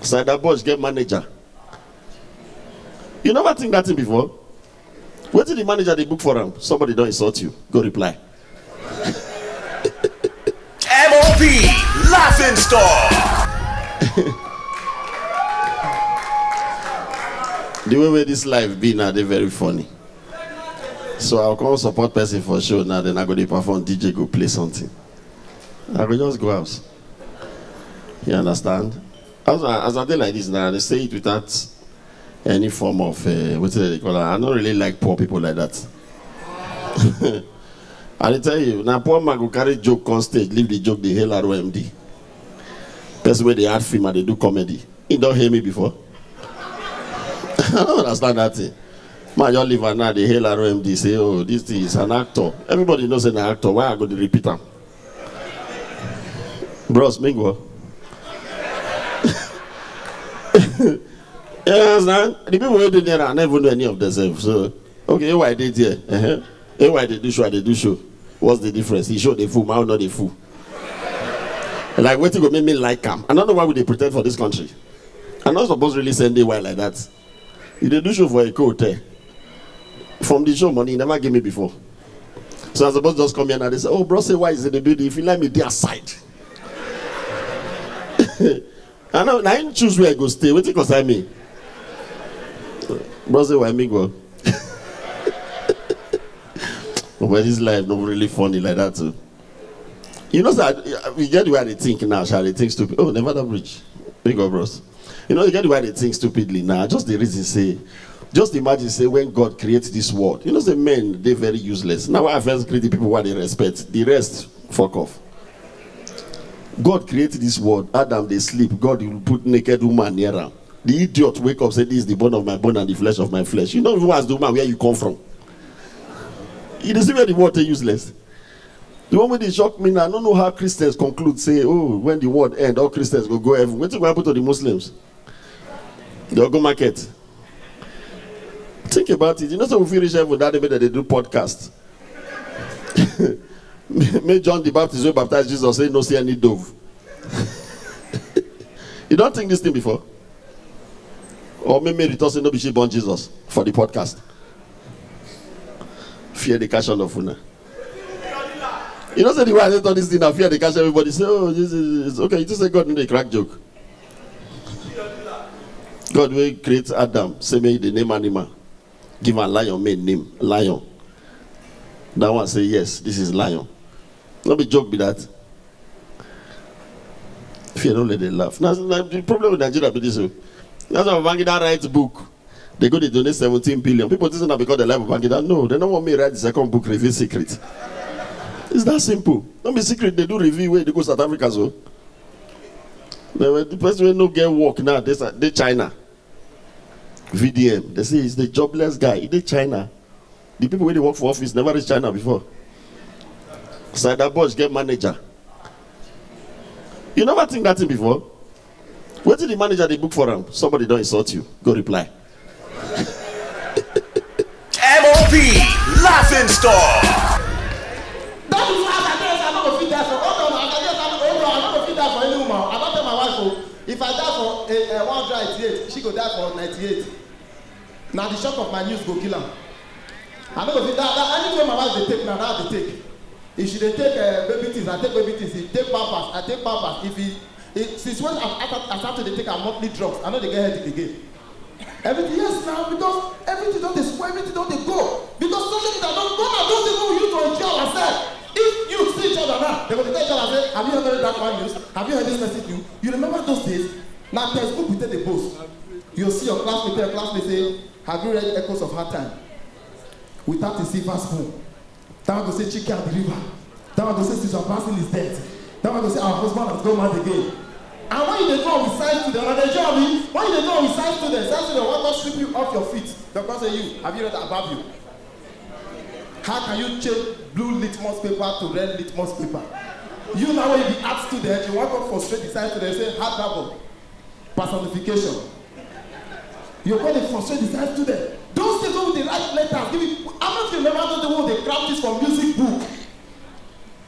Saida boys get manager. You never think that thing before? What did the manager they book for him? Somebody don't insult you. Go reply. M.O.P. Laughing Star. The way where this life be now, they very funny. So I'll come support person for sure now. Then I go to perform. DJ go play something. I will just go out. You understand? As I do like this now, they say it without any form of what do they call it? I don't really like poor people like that. I tell you, now poor man go carry joke on stage, leave the joke the hell ROMD. That's where they add film and they do comedy. You don't hear me before? I don't understand that thing. Man, you live and now the hell ROMD say, oh, this thing is an actor. Everybody knows an actor. Why I go to repeat them? Bros, mingo. You understand? The people who do there, I never know any of themselves. So, okay, why they here? Why they do show, I they do show. What's the difference? He showed the fool, I not the fool. Like, what you go make me like him? I don't know why would they pretend for this country. I'm not supposed to really send a while like that. If they do show for a hotel, from the show money, he never gave me before. So I'm supposed to just come here and they say, oh, bro, say why is it the building? If you like me, their side. I know, I didn't choose where I go stay. What do you consider me? Bro, say why me go? But this life not really funny like that too. You know that we get where they think now, shall they think stupid? Oh, never that bridge. Big up, bros. You know, you get why they think stupidly now. Just the reason say, just imagine say when God creates this world. You know, the men they're very useless. Now I first create the people what they respect. The rest fuck off. God created this world. Adam they sleep. God will put naked woman near him. The idiot wake up say this is the bone of my bone and the flesh of my flesh. You know who asked the woman where you come from? You see where the word is useless. The one where they shock me now, I don't know how Christians conclude, say, oh, when the world end, all Christians go heaven. What's going to happen to the Muslims? They'll go market. Think about it. You know, so we finish heaven that day that they do podcast. May John the Baptist will baptize Jesus, say, no, see any dove. You don't think this thing before? Or maybe Mary say, no, be she born Jesus for the podcast. Fear the cash on the phone. You know, say the way I thought this thing, I fear the cash, everybody say, oh, this is okay. You just say God in the crack joke. God will create Adam, say me the name animal. Give a lion main name, lion. That one say, yes, this is lion. Not be joke be that. Fear don't let them laugh. Now, the problem with Nigeria be this. That's why Babangida writes book. They go to donate 17 billion. People think that because they like Babangida. No, they don't want me to write the second book, Review Secret. It's that simple. Don't be secret. They do review where they go South Africa. So the person will not get work now. They China. VDM. They say it's the jobless guy. They China. The people where they work for office never reach China before. Saida boys get manager. You never think that thing before? What did the manager they book for him? Somebody don't insult you. Go reply. M.O.P. Laughing Star. That is why I guess I'm not going to feed that for. Hold on, I'm not going to feed that for any woman. I don't tell my wife, oh, if I die for 188, she go die for 98. Now the shock of my news go kill her. I'm not going to feed that. Anything my wife they take now, that they take. If she they take baby things, I take baby things. If take pampers, I take pampers. Since when I started to take her monthly drugs, I know they get headache again. Everything, yes, now, because everything don't they spoil, everything don't they go. Because social media don't even use to enjoy ourselves. If you see each other now, they're going to tell each other, say, have you heard that one news? Have you heard this message too? You remember those days? Now, textbook, we take the post. You'll see your classmate say, have you read Echoes of Hard Time? Without a silver spoon. That one will say, Chike at the river. That one will say, Sister Basil is dead. That one will say, our husband has gone mad again. And when you go with science students, when you go with science students want to sweep you off your feet. The person say, have you read about you? How can you change blue litmus paper to red litmus paper? You now when you be art student, you want to frustrate the science student, say hard carbon, personification. You're going to frustrate the science student. Those things when they write letters, I don't know if you remember those the one they craft this from music book.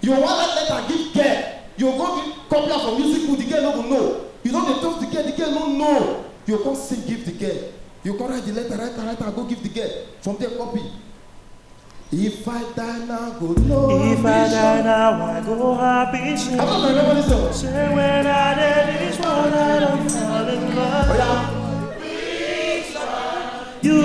You want that letter, give care. You go to copy from music book, the girl no will know. You You know they talk the girl no know. You come sing, give the girl. You come write the letter, write, go give the girl. From there, copy. If I die now, go no. If I die now, I go happy. I don't remember this song. Say when I did this one, I don't fall in love. Oh yeah. You,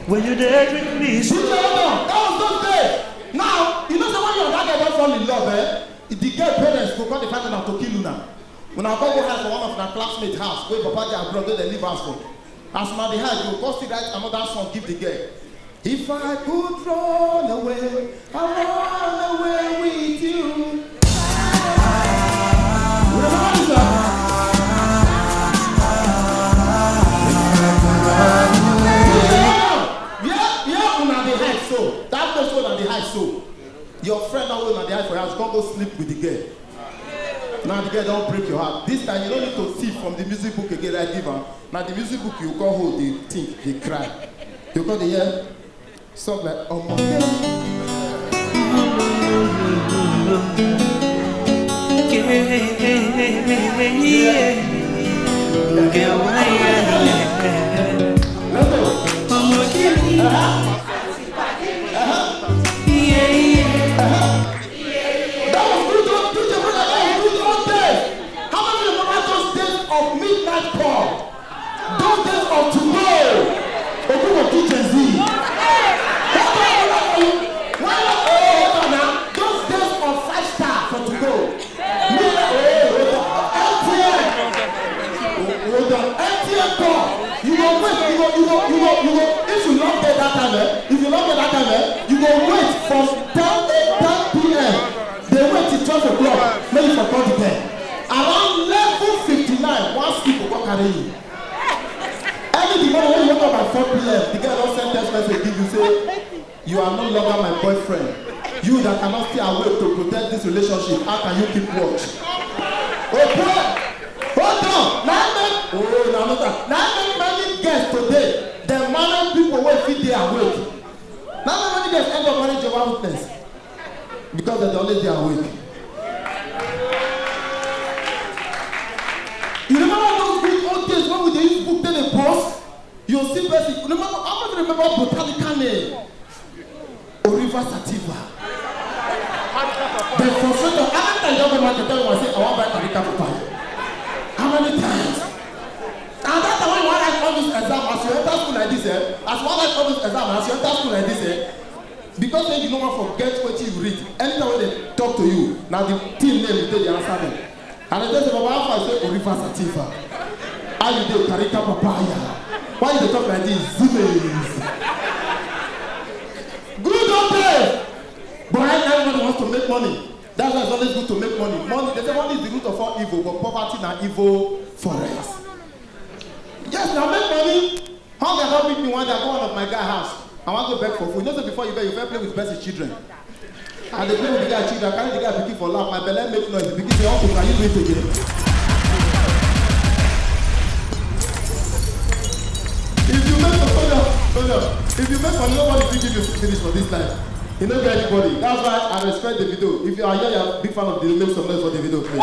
when you did with me, That was those days. Now, you know, so when your dad don't fall in love, the girl parents go call the family now to kill you now. When I go house for one of my classmates' house, where Papa and brother they live house for. As my the house, you go still write another song, give the girl. If I could run away, I'll run away with you. Remember this song? So that place where they hide so your friend now where they hide for your house, go sleep with the girl. Now the girl don't break your heart. This time you don't need to see from the music book again I give her. Now the music book you go hold, they think, they cry. You go to hear song like oh my if you not get that time, you go wait from 10 p.m. They wait till 12 o'clock, maybe for 40 there. Around level 59, once people go carry you. Every morning when you wake up at 4 p.m., the girl don't send text message give you say, you are no longer my boyfriend. You that cannot stay awake to protect this relationship, how can you keep watch? Okay. Hold on. Now many guests today, they marry people who fit their awake. Now many guests end up marrying Jehovah's Witness because they're always there awake. You remember those good old days when we dey use book then they post? You'll see basic. Remember, I don't remember botanical name. Oriva sativa. They frustrated. How many times you ever tell me say I want to buy Karika papaya? How many times? And that's the way you want to write all this exam as you enter school like this, as you want to write all this exam as you enter school like this, because then you don't want to forget what you read. Anytime when they talk to you, now the team name you take the answer them. And they say, Baba Alpha say Oriva sativa. How you do Karika papaya? Why you talk like this? Zimmies. Good old days. But right now everybody wants to make money. That's why it's always good to make money. Money, they say money is the root of all evil, but poverty is evil for us. Yes, now make money. How can I meet me one day? I go one of my guy's house. I want to beg for food. You know, so before you beg, you first play with Bessie children. And they play with the guy's children. I carry the guy picking for laugh. My belly make noise. Because they all can you do it again? If you make if you make money, nobody will give you finish for this life. You know anybody. That's why I respect Davido. If you are here, you're a big fan of the make some noise for Davido, please.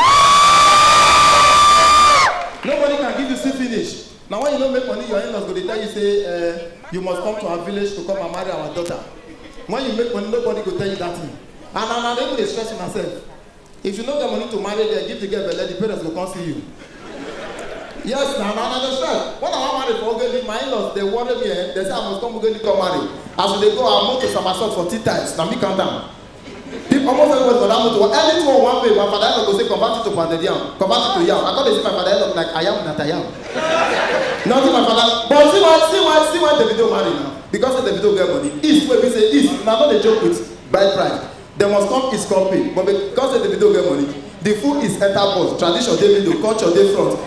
Nobody can give you see finish. Now when you don't make money, your in-laws go they tell you say you must come to our village to come and marry our daughter. When you make money, nobody go tell you that thing. And they will stress myself. If you don't get money to marry them, give the girl belly, the parents will come see you. Yes, now the stress. When I want marry for Ogeli, my in-laws they worry me. They say I must come Ogeli come marry. As they go, I move to Samasot for 3 times. Now me count down. People almost everybody for that motor. Anything one way, my father go say convert it to Pandedian, convert it to Yam. I thought they see my father look like I am not I am. Nothing my father. But see why Davido marry now. Because the Davido get money. East where we say East. Now don't they joke with bride price. They must come East company. But because the Davido get money, the food is enter boss. Tradition Davido, culture they front.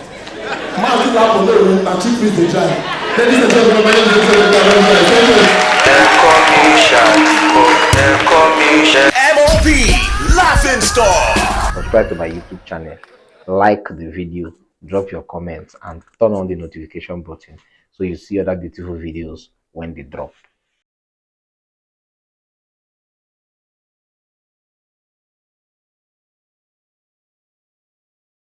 Man still have no room. Now cheap is the try. Ladies and gentlemen, my name is M.O.P. Laughing Star. Subscribe to my YouTube channel, like the video, drop your comments, and turn on the notification button so you see other beautiful videos when they drop.